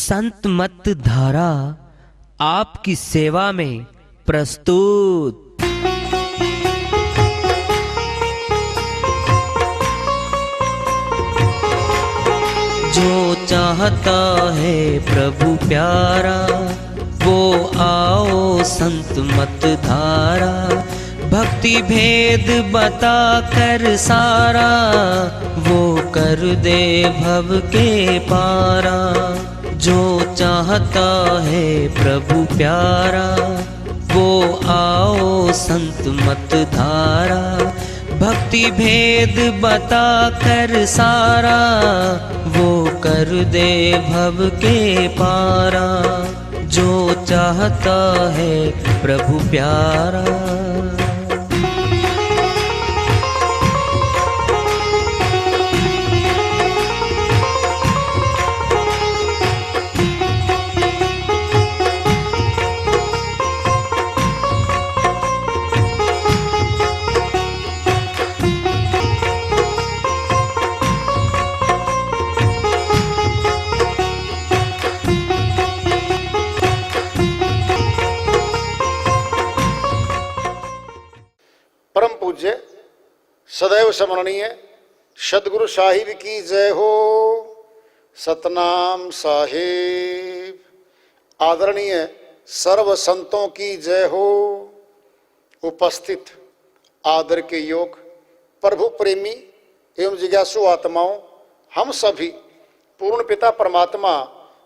संत मत धारा आपकी सेवा में प्रस्तुत। जो चाहता है प्रभु प्यारा वो आओ संत मत धारा। भक्ति भेद बता कर सारा वो कर दे भव के पारा। जो चाहता है प्रभु प्यारा वो आओ संत मत धारा। भक्ति भेद बता कर सारा वो कर दे भव के पारा। जो चाहता है प्रभु प्यारा। परम पूज्य सदैव स्मरणीय सदगुरु साहिब की जय हो। सतनाम साहिब। आदरणीय सर्व संतों की जय हो। उपस्थित आदर के योग प्रभु प्रेमी एवं जिज्ञासु आत्माओं, हम सभी पूर्ण पिता परमात्मा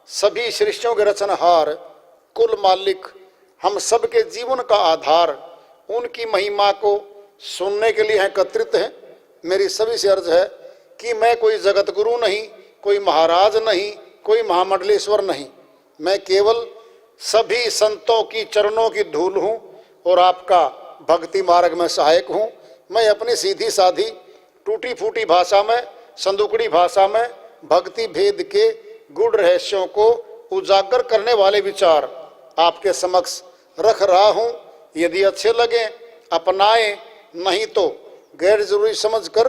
सभी सृष्टियों के रचनहार कुल मालिक हम सबके जीवन का आधार उनकी महिमा को सुनने के लिए एकत्रित हैं। मेरी सभी से अर्ज है कि मैं कोई जगत गुरु नहीं, कोई महाराज नहीं, कोई महामंडलेश्वर नहीं। मैं केवल सभी संतों की चरणों की धूल हूँ और आपका भक्ति मार्ग में सहायक हूँ। मैं अपनी सीधी साधी टूटी फूटी भाषा में, संदुकड़ी भाषा में भक्ति भेद के गूढ़ रहस्यों को उजागर करने वाले विचार आपके समक्ष रख रहा हूँ। यदि अच्छे लगे अपनाएं, नहीं तो गैर जरूरी समझकर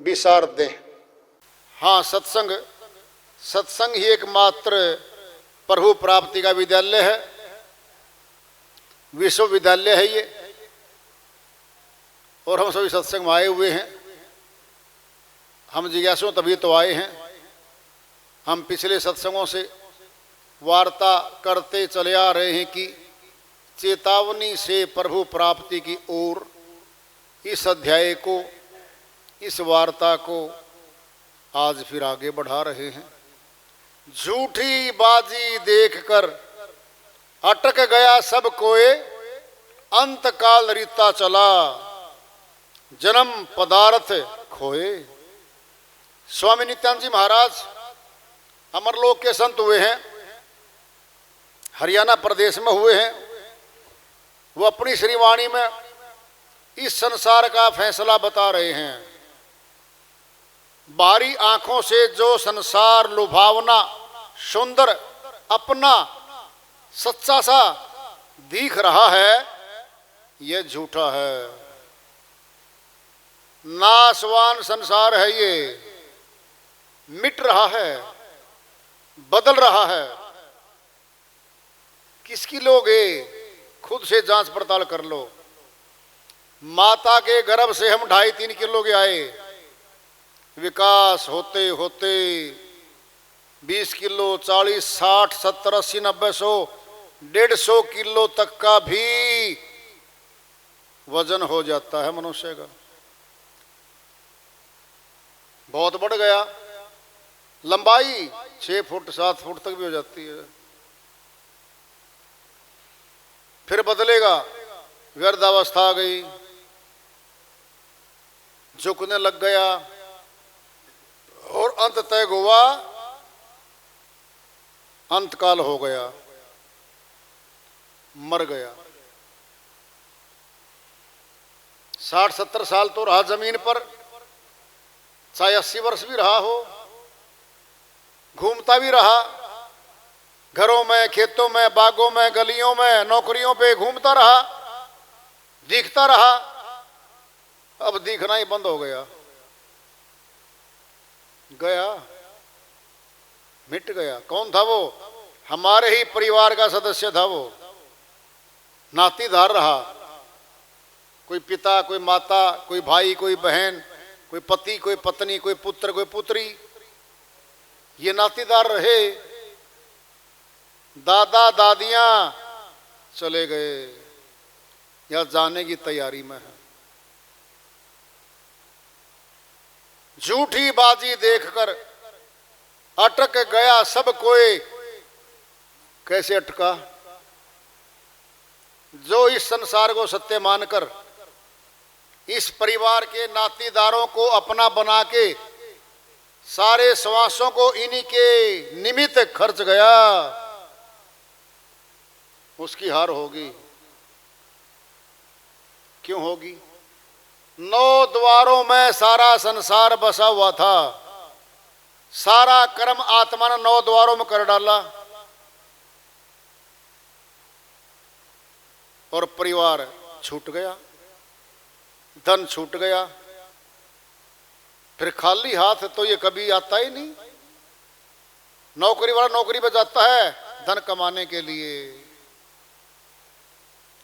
विसार दें। हाँ, सत्संग ही एकमात्र प्रभु प्राप्ति का विद्यालय है, विश्वविद्यालय है ये। और हम सभी सत्संग में आए हुए हैं। हम जिज्ञासु तभी तो आए हैं। हम पिछले सत्संगों से वार्ता करते चले आ रहे हैं कि चेतावनी से प्रभु प्राप्ति की ओर इस अध्याय को, इस वार्ता को आज फिर आगे बढ़ा रहे हैं। झूठी बाजी देखकर अटक गया सब कोए, अंत काल रीता चला जन्म पदार्थ खोए। स्वामी नित्यानंद जी महाराज अमरलोक के संत हुए हैं, हरियाणा प्रदेश में हुए हैं। वो अपनी श्रीवाणी में इस संसार का फैसला बता रहे हैं। बाहरी आंखों से जो संसार लुभावना सुंदर अपना सच्चा सा दिख रहा है, यह झूठा है। नाशवान संसार है, ये मिट रहा है, बदल रहा है। किसकी लोगे? खुद से जांच पड़ताल कर लो। माता के गर्भ से हम 2.5-3 किलो के आए, विकास होते होते 20 किलो, 40, 60, 70, 80, 90, 100, 150 किलो तक का भी वजन हो जाता है मनुष्य का। बहुत बढ़ गया। लंबाई 6 फुट 7 फुट तक भी हो जाती है। फिर बदलेगा, व्यर्धावस्था आ गई, झुकने लग गया और अंत तय हुआ, अंतकाल हो गया, मर गया। 60-70 साल तो रहा जमीन पर, चाहे 80 वर्ष भी रहा हो, घूमता भी रहा, घरों में, खेतों में, बागों में, गलियों में, नौकरियों पे घूमता रहा, दिखता रहा। अब दिखना ही बंद हो गया, गया, मिट गया। कौन था वो? हमारे ही परिवार का सदस्य था, वो नातीदार रहा। कोई पिता, कोई माता, कोई भाई, कोई बहन, कोई पति, कोई पत्नी, कोई पुत्र, कोई पुत्री, ये नातीदार रहे। दादा दादियां चले गए या जाने की तैयारी में है। झूठी बाजी देखकर अटक गया सब कोई। कैसे अटका? जो इस संसार को सत्य मानकर इस परिवार के नातीदारों को अपना बना के सारे श्वासों को इन्हीं के निमित्त खर्च गया, उसकी हार होगी। क्यों होगी? 9 द्वारों में सारा संसार बसा हुआ था। सारा कर्म आत्मा ने 9 द्वारों में कर डाला और परिवार छूट गया, धन छूट गया। फिर खाली हाथ तो ये कभी आता ही नहीं। नौकरी वाला नौकरी पे जाता है धन कमाने के लिए,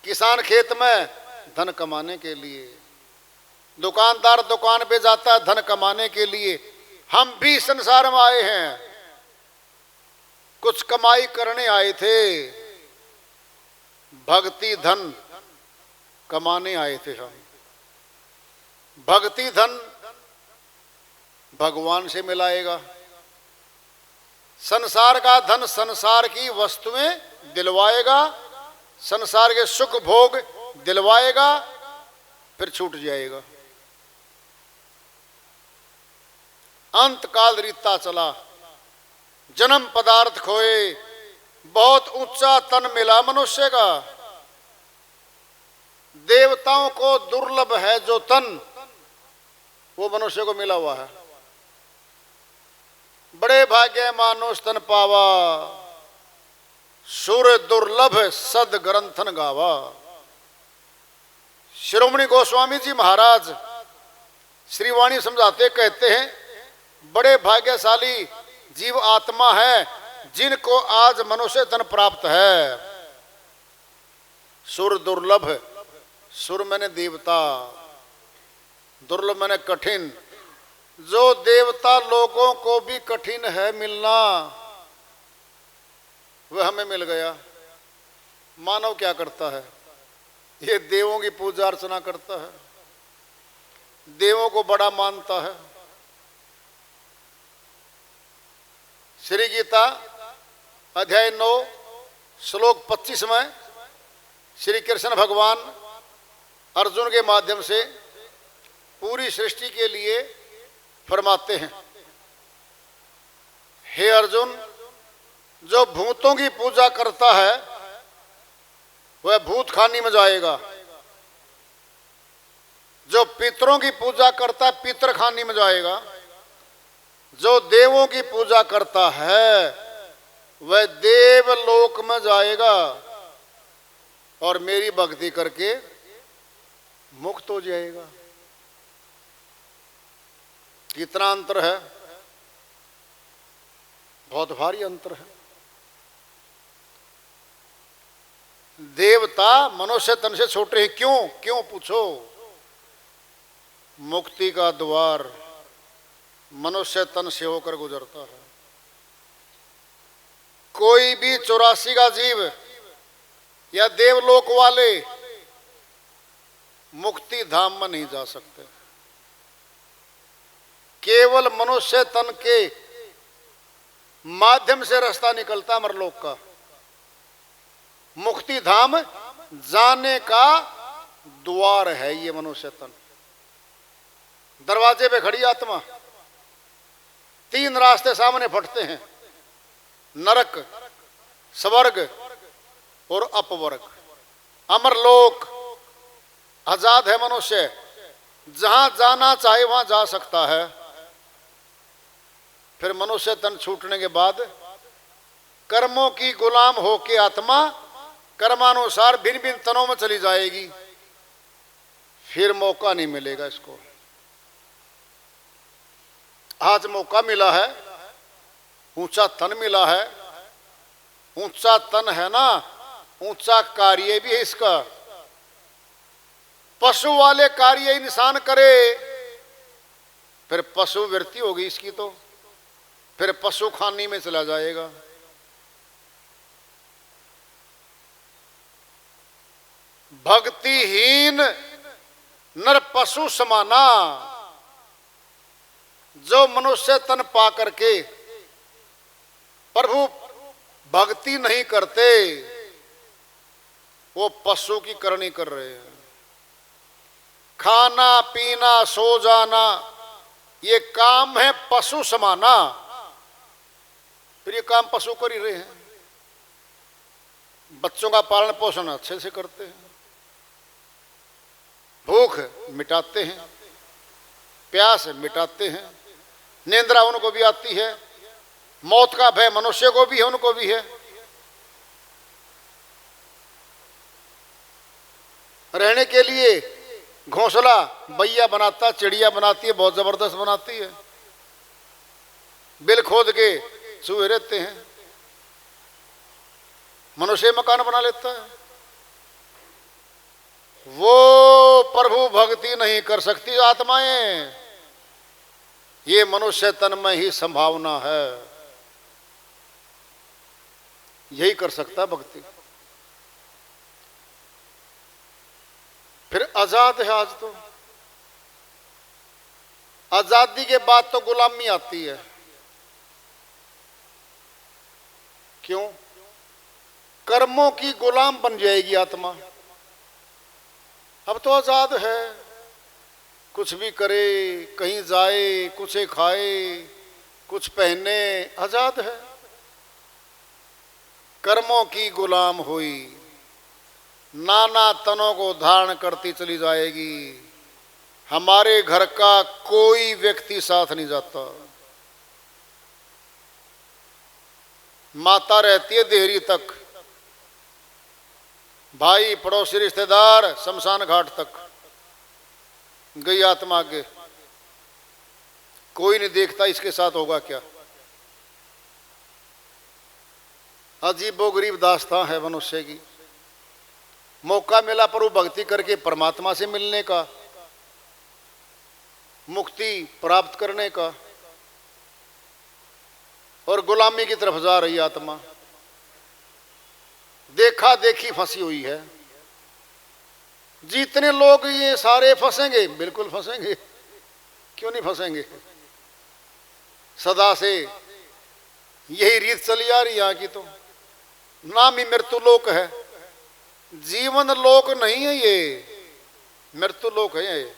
किसान खेत में धन कमाने के लिए, दुकानदार दुकान पे जाता है धन कमाने के लिए। हम भी संसार में आए हैं, कुछ कमाई करने आए थे, भक्ति धन कमाने आए थे हम। भक्ति धन भगवान से मिलाएगा। संसार का धन संसार की वस्तुएं दिलवाएगा, संसार के सुख भोग दिलवाएगा, फिर छूट जाएगा। अंत काल रीता चला, जन्म पदार्थ खोए, बहुत ऊंचा तन मिला मनुष्य का। देवताओं को दुर्लभ है जो तन, वो मनुष्य को मिला हुआ है। बड़े भाग्य मानुष तन पावा, सुर दुर्लभ सद ग्रंथन गावा। शिरोमणि गोस्वामी जी महाराज श्रीवाणी समझाते कहते हैं, बड़े भाग्यशाली जीव आत्मा है जिनको आज मनुष्य तन प्राप्त है। सुर दुर्लभ, सुर मैंने देवता, दुर्लभ मैंने कठिन। जो देवता लोगों को भी कठिन है मिलना, वह हमें मिल गया। मानव क्या करता है? ये देवों की पूजा अर्चना करता है, देवों को बड़ा मानता है। श्री गीता अध्याय 9 श्लोक 25 में श्री कृष्ण भगवान अर्जुन के माध्यम से पूरी सृष्टि के लिए फरमाते हैं, हे अर्जुन, जो भूतों की पूजा करता है वह भूत खानी में जाएगा। जो पितरों की पूजा करता है पितर खानी में जाएगा। जो देवों की पूजा करता है वह देवलोक में जाएगा और मेरी भक्ति करके मुक्त हो जाएगा। कितना अंतर है? बहुत भारी अंतर है। देवता मनुष्य तन से छोटे हैं। क्यों? क्यों पूछो? मुक्ति का द्वार मनुष्य तन से होकर गुजरता है। कोई भी 84 का जीव या देवलोक वाले मुक्ति धाम में नहीं जा सकते। केवल मनुष्य तन के माध्यम से रास्ता निकलता मरलोक का। मुक्ति धाम जाने का द्वार है ये मनुष्य तन। दरवाजे पे खड़ी आत्मा, 3 रास्ते सामने फटते हैं, नरक, स्वर्ग और अपवर्ग। अमरलोक आजाद है मनुष्य, जहां जाना चाहे वहां जा सकता है। फिर मनुष्य तन छूटने के बाद कर्मों की गुलाम होके आत्मा कर्मानुसार भिन्न भिन्न तनों में चली जाएगी। फिर मौका नहीं मिलेगा इसको। आज मौका मिला है, ऊंचा तन मिला है, ऊंचा तन है ना, ऊंचा कार्य भी है इसका। पशु वाले कार्य इंसान करे, फिर पशु वृत्ति होगी इसकी, तो फिर पशु खानी में चला जाएगा। भक्तिहीन नर पशु समाना, जो मनुष्य तन पा करके प्रभु भक्ति नहीं करते, वो पशु की करनी कर रहे हैं। खाना पीना सो जाना ये काम है पशु समाना, फिर ये काम पशु कर ही रहे हैं। बच्चों का पालन पोषण अच्छे से करते हैं, भूख मिटाते हैं, प्यास मिटाते हैं, निंद्रा उनको भी आती है, मौत का भय मनुष्य को भी है, उनको भी है। रहने के लिए घोंसला बैया बनाता, चिड़िया बनाती है, बहुत जबरदस्त बनाती है। बिल खोद के चूहे रहते हैं, मनुष्य मकान बना लेता है। वो प्रभु भक्ति नहीं कर सकती आत्माएं, ये मनुष्य तन में ही संभावना है, यही कर सकता भक्ति। फिर आजाद है आज तो, आजादी के बाद तो गुलामी आती है। क्यों? कर्मों की गुलाम बन जाएगी आत्मा। अब तो आजाद है, कुछ भी करे, कहीं जाए, कुछ खाए, कुछ पहने, आजाद है। कर्मों की गुलाम हुई, नाना तनों को धारण करती चली जाएगी। हमारे घर का कोई व्यक्ति साथ नहीं जाता। माता रहती है देहरी तक, भाई पड़ोसी रिश्तेदार शमशान घाट तक, गई आत्मा आगे, कोई नहीं देखता इसके साथ होगा क्या। अजीबो गरीब दास्तां है मनुष्य की। मौका मिला पर वो भक्ति करके परमात्मा से मिलने का, मुक्ति प्राप्त करने का, और गुलामी की तरफ जा रही आत्मा। देखा देखी फंसी हुई है। जितने लोग ये सारे फंसेंगे, बिल्कुल फंसेंगे, क्यों नहीं फंसेंगे। सदा से यही रीत चली आ रही यहाँ की, तो नाम ही मृत्यु लोक है, जीवन लोक नहीं है ये, मृत्यु लोक है ये।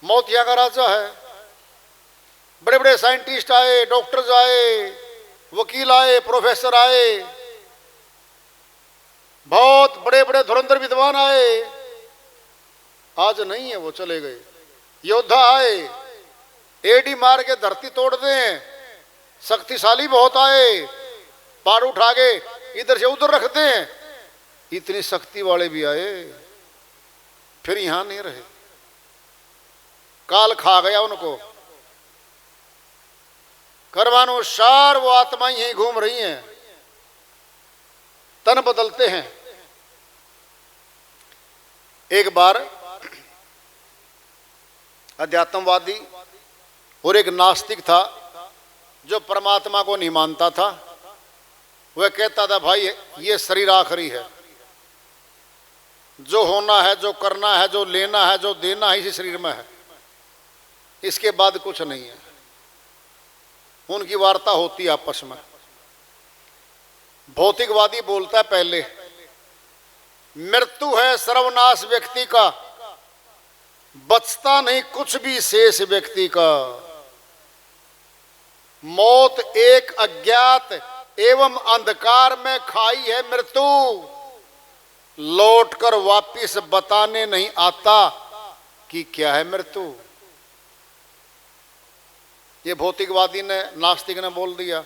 मौत यहाँ का राजा है। बड़े बड़े साइंटिस्ट आए, डॉक्टर्स आए, वकील आए, प्रोफेसर आए, बहुत बड़े बड़े धुरंधर विद्वान आए, आज नहीं है, वो चले गए। योद्धा आए, एडी मार के धरती तोड़ दें, शक्तिशाली बहुत आए, पार उठा के इधर से उधर रख दें, इतनी शक्ति वाले भी आए, फिर यहां नहीं रहे। काल खा गया उनको। कर्मानुसार वो आत्माएं यहीं घूम रही हैं, तन बदलते हैं। एक बार अध्यात्मवादी और एक नास्तिक था जो परमात्मा को नहीं मानता था। वह कहता था भाई ये शरीर आखिरी है, जो होना है, जो करना है, जो लेना है, जो देना है इसी शरीर में है, इसके बाद कुछ नहीं है। उनकी वार्ता होती आपस में। भौतिकवादी बोलता है पहले मृत्यु है सर्वनाश व्यक्ति का, बचता नहीं कुछ भी शेष व्यक्ति का। मौत एक अज्ञात एवं अंधकार में खाई है मृत्यु, लौटकर वापिस बताने नहीं आता कि क्या है मृत्यु। ये भौतिकवादी ने, नास्तिक ने बोल दिया।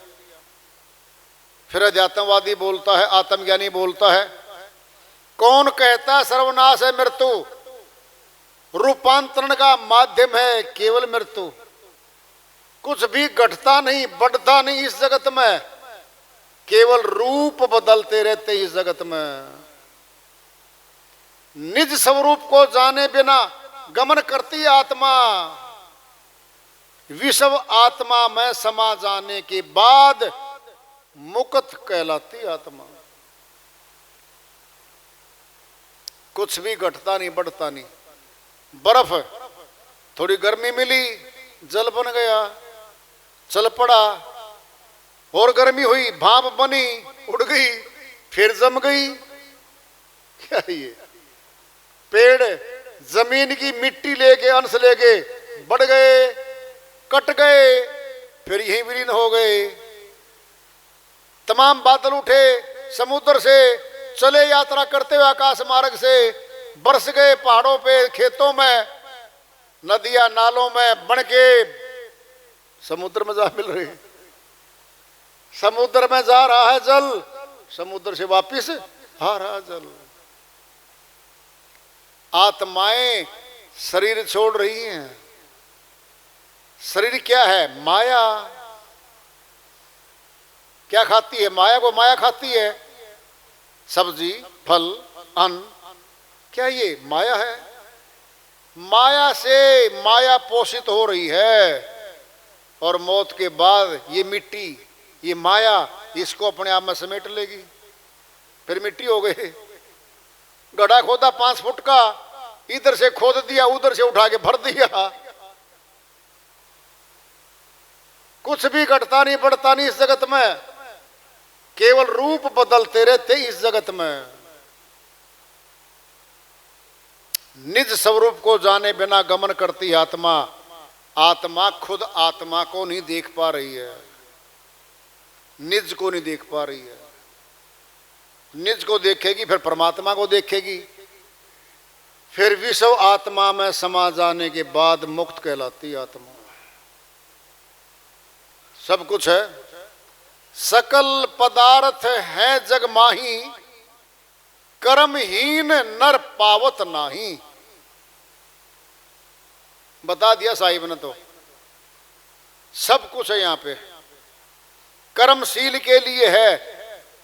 फिर अध्यात्मवादी बोलता है, आत्मज्ञानी बोलता है, कौन कहता है सर्वनाश है मृत्यु? रूपांतरण का माध्यम है केवल मृत्यु। कुछ भी घटता नहीं, बढ़ता नहीं इस जगत में, केवल रूप बदलते रहते इस जगत में। निज स्वरूप को जाने बिना गमन करती आत्मा, विश्व आत्मा में समा जाने के बाद मुक्त कहलाती आत्मा। कुछ भी घटता नहीं बढ़ता नहीं। बर्फ, थोड़ी गर्मी मिली, जल बन गया, चल पड़ा, और गर्मी हुई, भाप बनी, उड़ गई, फिर जम गई। क्या ये पेड़ जमीन की मिट्टी लेके, अंश लेके बढ़ गए, कट गए, फिर यहीं विलीन हो गए। तमाम बादल उठे समुद्र से, चले यात्रा करते हुए आकाश मार्ग से, बरस गए पहाड़ों पे, खेतों में, नदियां नालों में, बन के समुद्र में जा मिल रही। समुद्र में जा रहा है जल, समुद्र से वापिस आ रहा जल। आत्माएं शरीर छोड़ रही हैं। शरीर क्या है? माया। क्या खाती है? माया को माया खाती है। सब्जी, फल, अन्न, क्या ये माया है? माया से माया पोषित हो रही है, और मौत के बाद ये मिट्टी, ये माया इसको अपने आप में समेट लेगी, फिर मिट्टी हो गई। गड्ढा खोदा 5 फुट का, इधर से खोद दिया, उधर से उठा के भर दिया। कुछ भी घटता नहीं बढ़ता नहीं इस जगत में, केवल रूप बदलते रहते इस जगत में। निज स्वरूप को जाने बिना गमन करती आत्मा। आत्मा खुद आत्मा को नहीं देख पा रही है, निज को नहीं देख पा रही है। निज को देखेगी फिर परमात्मा को देखेगी, फिर विश्व आत्मा में समा जाने के बाद मुक्त कहलाती आत्मा। सब कुछ है, सकल पदार्थ है जग माही, कर्महीन नर पावत नाही। बता दिया साहिब ने, तो सब कुछ है यहां पे। कर्मशील के लिए है,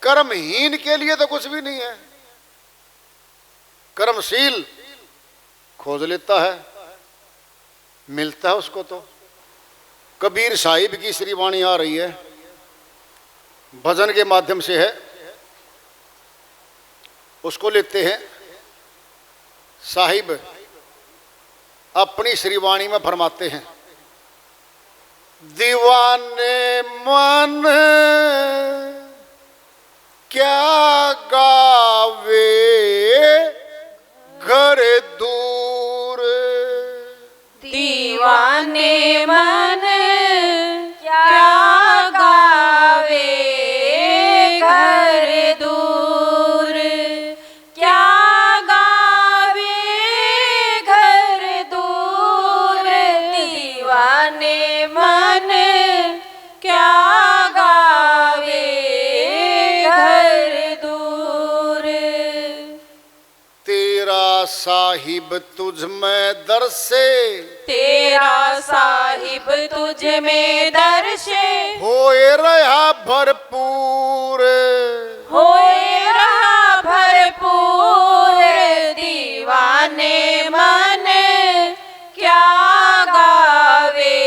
कर्महीन के लिए तो कुछ भी नहीं है। कर्मशील खोज लेता है, मिलता है उसको। तो कबीर साहिब की श्री वाणी आ रही है, भजन के माध्यम से है, उसको लेते हैं। साहिब अपनी श्रीवाणी में फरमाते हैं, दीवाने मन क्या गावे घर दूर, दीवाने मन क्या गावे घर दूर, क्या गावे घर दूर, दीवाने मन क्या गावे घर दूर। तेरा साहिब तुझ में दर्शे, तेरा साहिब तुझ में दर्शे, होए रहा भरपूर, होए रहा भरपूर, दीवाने मन क्या गावे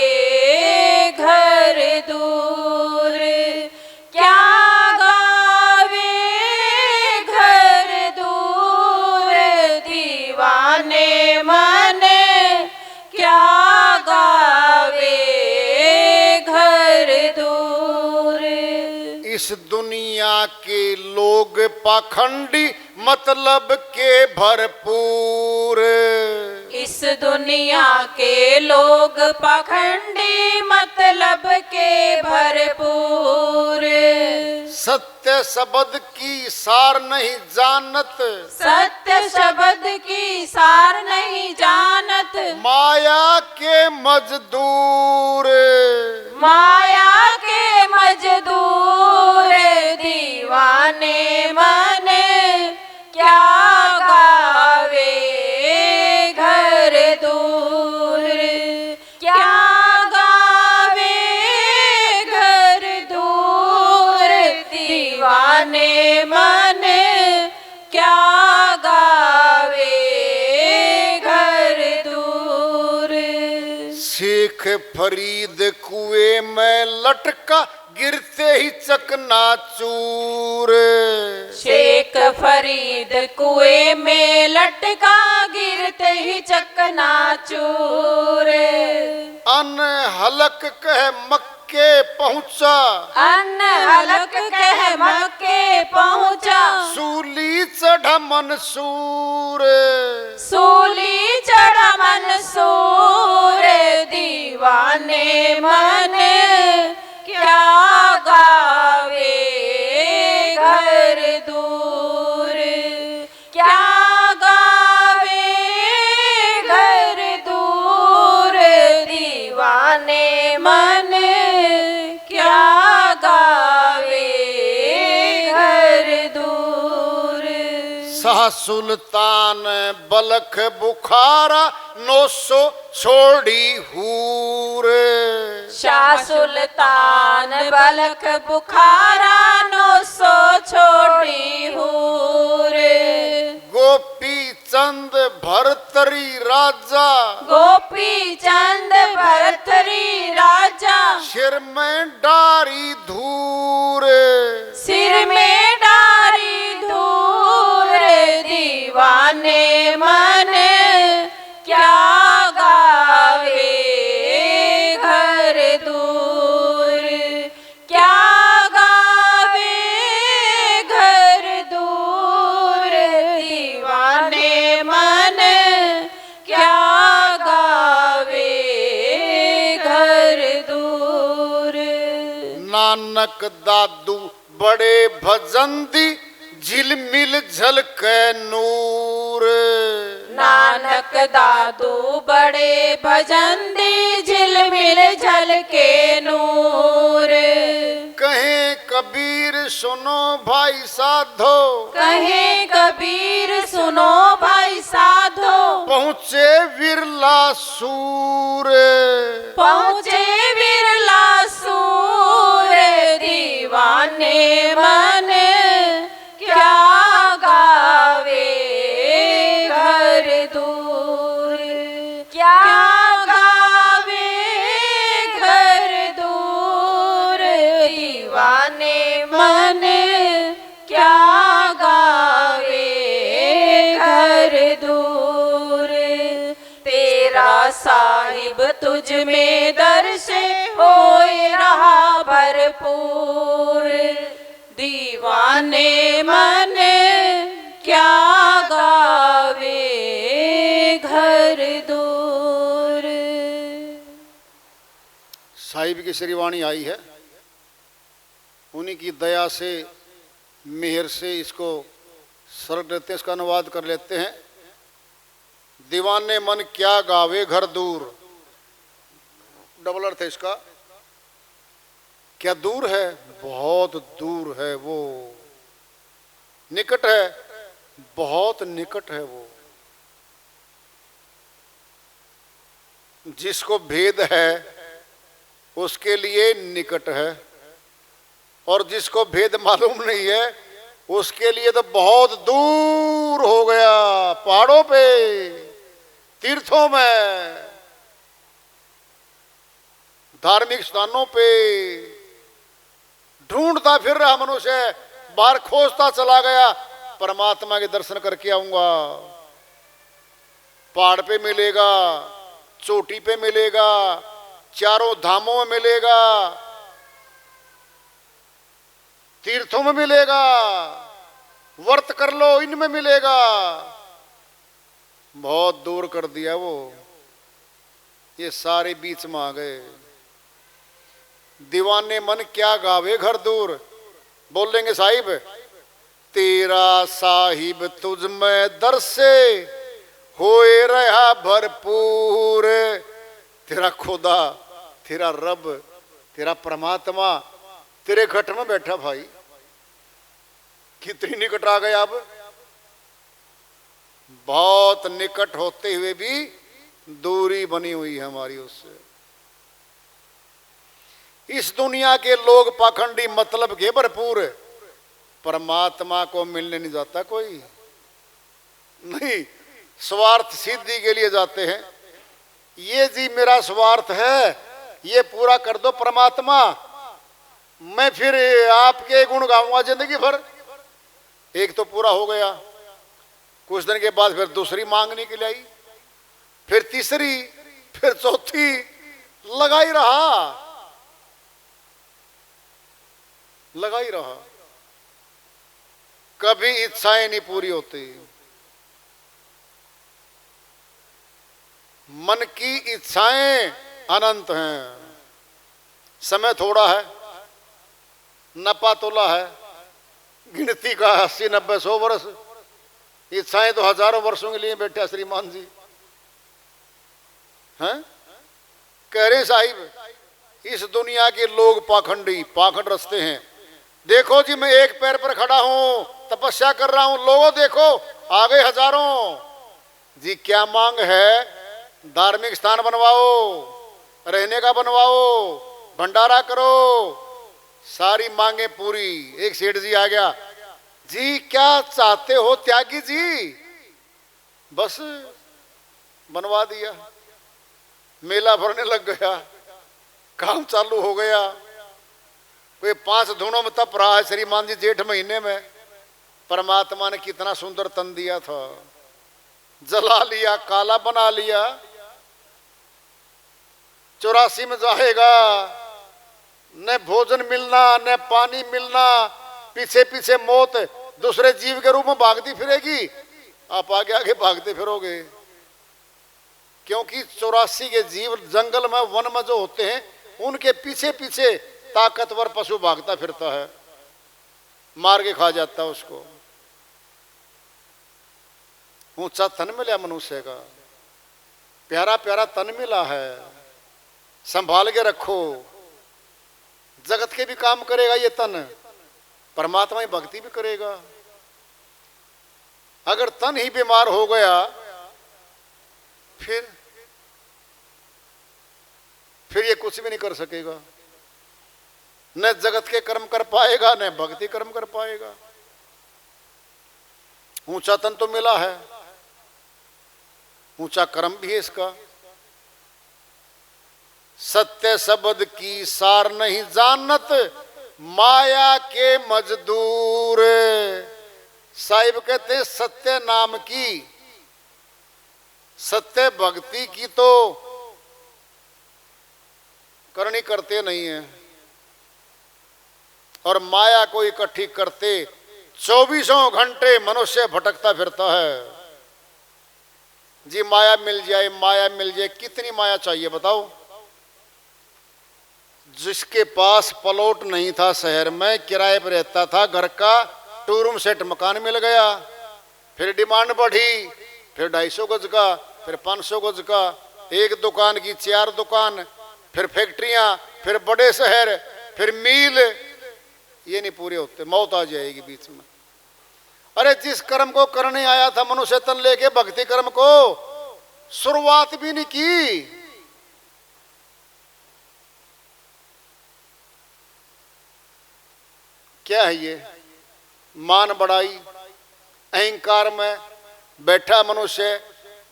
घर दूर, क्या गावे घर दूर, दीवाने मन क्या गावे घर दूर। इस दुनिया के लोग पाखंडी मतलब के भरपूर, इस दुनिया के लोग पाखंडी मतलब के भरपूर, सत्य शब्द की सार नहीं जानत, सत्य शब्द की सार नहीं जानत, माया के मजदूर, माया के मजदूर, दीवाने मन क्या गावे घर दूर, क्या गावे घर दूर, दीवाने मन क्या गावे घर दूर। शेख फरीद कुएं में लटका गिरते ही चकनाचूर। शेख फरीद कुएं में लटका गिरते ही चकनाचूर। अन हलक कह मक्के पहुंचा, अन्न हलक कह मक्के पहुंचा। सूली चढ़ा मंसूर। सूली चढ़ा मंसूर। दीवाने मन क्या गावे घर दूर। क्या गावे घर दूर। दीवाने मन क्या गावे घर दूर। शाह सुल्तान बलख बुखारा 900 छोड़ी हूर। शाह सुल्तान बलख बुखारा 900 छोड़ी हूर। गोपी चंद भरतरी राजा, गोपी चंद भरतरी राजा। सिर में डारी धूर। सिर में डारी धूर। दीवाने मन क्या गावे घर दूर। क्या गावे घर दूर। दीवाने मन क्या गावे घर दूर। नानक दादू बड़े भजंदी झिलमिल झलके नूर। नानक दादू बड़े भजंदी झिलमिल झलके नूर। कहे कबीर सुनो भाई साधो, कहे कबीर सुनो भाई साधो। पहुँचे विरला सूर। पहुँचे विरला सूर। दीवाने मन क्या गावे घर दूर। क्या गावे घर दूर। दीवाने मन क्या गावे घर दूर। तेरा साहिब तुझ में दर्श होए रहा भरपूर। दीवाने मन क्या गावे घर दूर। साहिब की श्रीवाणी आई है, उन्हीं की दया से मेहर से इसको सरल लेते हैं, इसका अनुवाद कर लेते हैं। दीवाने मन क्या गावे घर दूर, डबल अर्थ है इसका। क्या दूर है? बहुत दूर है वो। निकट है? बहुत निकट है वो। जिसको भेद है उसके लिए निकट है, और जिसको भेद मालूम नहीं है उसके लिए तो बहुत दूर हो गया। पहाड़ों पे, तीर्थों में, धार्मिक स्थानों पे ढूंढता फिर रहा मनुष्य, बाहर खोजता चला गया परमात्मा के दर्शन करके आऊंगा। पहाड़ पे मिलेगा, चोटी पे मिलेगा, चारों धामों में मिलेगा, तीर्थों में मिलेगा, व्रत कर लो इनमें मिलेगा। बहुत दूर कर दिया वो, ये सारे बीच में आ गए। दीवाने मन क्या गावे घर दूर। बोलेंगे साहिब, तेरा साहिब तुझ में दर्शे होए रहा भरपूर। तेरा खुदा, तेरा रब, तेरा परमात्मा तेरे घट में बैठा भाई। कितनी निकट आ गए अब। बहुत निकट होते हुए भी दूरी बनी हुई है हमारी उससे। इस दुनिया के लोग पाखंडी मतलब के भरपूर, परमात्मा को मिलने नहीं जाता कोई, नहीं, स्वार्थ सिद्धि के लिए जाते हैं। ये जी मेरा स्वार्थ है, ये पूरा कर दो परमात्मा, मैं फिर आपके गुण गाऊंगा जिंदगी भर। एक तो पूरा हो गया, कुछ दिन के बाद फिर दूसरी मांगने के लिए आई, फिर तीसरी, फिर चौथी, लगा ही रहा। कभी इच्छाएं नहीं पूरी होती। मन की इच्छाएं अनंत हैं, समय थोड़ा है, नपा तोला है, गिनती का 80-90-100 वर्ष, इच्छाएं तो हजारों वर्षों के लिए बैठे श्रीमान जी हैं। कह रहे साहिब, इस दुनिया के लोग पाखंड रचते हैं। देखो जी, मैं एक पैर पर खड़ा हूं, तपस्या कर रहा हूं, लोगों देखो आ गए हजारों जी। क्या मांग है? धार्मिक स्थान बनवाओ, रहने का बनवाओ, भंडारा करो, सारी मांगे पूरी। एक सेठ जी आ गया, जी क्या चाहते हो त्यागी जी? बस बनवा दिया, मेला भरने लग गया, काम चालू हो गया। कोई 5 धुनों में तप रहा है श्रीमान जी जेठ महीने में। परमात्मा ने कितना सुंदर तन दिया था, जला लिया, काला बना लिया। 84 में जाएगा, न भोजन मिलना, न पानी मिलना, पीछे पीछे मौत दूसरे जीव के रूप में भागती फिरेगी, आप आगे आगे भागते फिरोगे। क्योंकि 84 के जीव जंगल में, वन में जो होते हैं, उनके पीछे पीछे ताकतवर पशु भागता फिरता है, मार के खा जाता है उसको। ऊंचा तन मिला मनुष्य का, प्यारा प्यारा तन मिला है, संभाल के रखो। जगत के भी काम करेगा ये तन, परमात्मा की भक्ति भी करेगा। अगर तन ही बीमार हो गया, फिर ये कुछ भी नहीं कर सकेगा, न जगत के कर्म कर पाएगा, न भक्ति कर्म कर पाएगा। ऊंचा तन तो मिला है, ऊंचा कर्म भी है इसका। सत्य शब्द की सार नहीं जानत, माया के मजदूर। साहिब कहते हैं सत्य नाम की, सत्य भक्ति की तो करनी करते नहीं है, और माया को इकट्ठी करते 24 घंटे मनुष्य भटकता फिरता है। जी माया मिल जाए, माया मिल जाए, कितनी माया चाहिए बताओ। जिसके पास प्लॉट नहीं था शहर में, किराए पर रहता था, घर का 2 रूम सेट मकान मिल गया, फिर डिमांड बढ़ी, फिर 250 गज का, फिर 500 गज का, एक दुकान की 4 दुकान, फिर फैक्ट्रियां, फिर बड़े शहर, फिर मील। ये नहीं पूरे होते, मौत आ जाएगी बीच में। अरे जिस कर्म को करने आया था मनुष्य तन लेके, भक्ति कर्म को शुरुआत भी नहीं की। क्या है ये? मान बढ़ाई, अहंकार में बैठा मनुष्य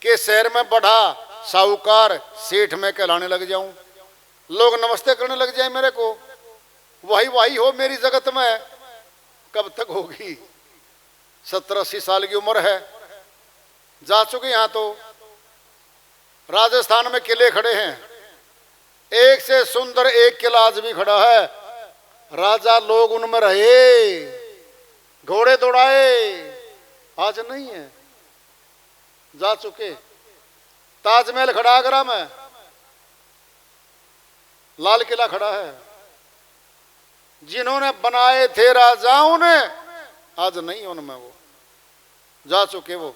के शहर में बढ़ा साहूकार, सेठ में कहलाने लग जाऊं, लोग नमस्ते करने लग जाए मेरे को, वही हो मेरी जगत में। कब तक होगी? 70-80 साल की उम्र है, जा चुके। यहां तो राजस्थान में किले खड़े हैं, एक से सुंदर एक किला आज भी खड़ा है। राजा लोग उनमें रहे, घोड़े दौड़ाए, आज नहीं है, जा चुके। ताजमहल खड़ा आगरा में, लाल किला खड़ा है, जिन्होंने बनाए थे राजाओं ने, आज नहीं उनमें, वो जा चुके। वो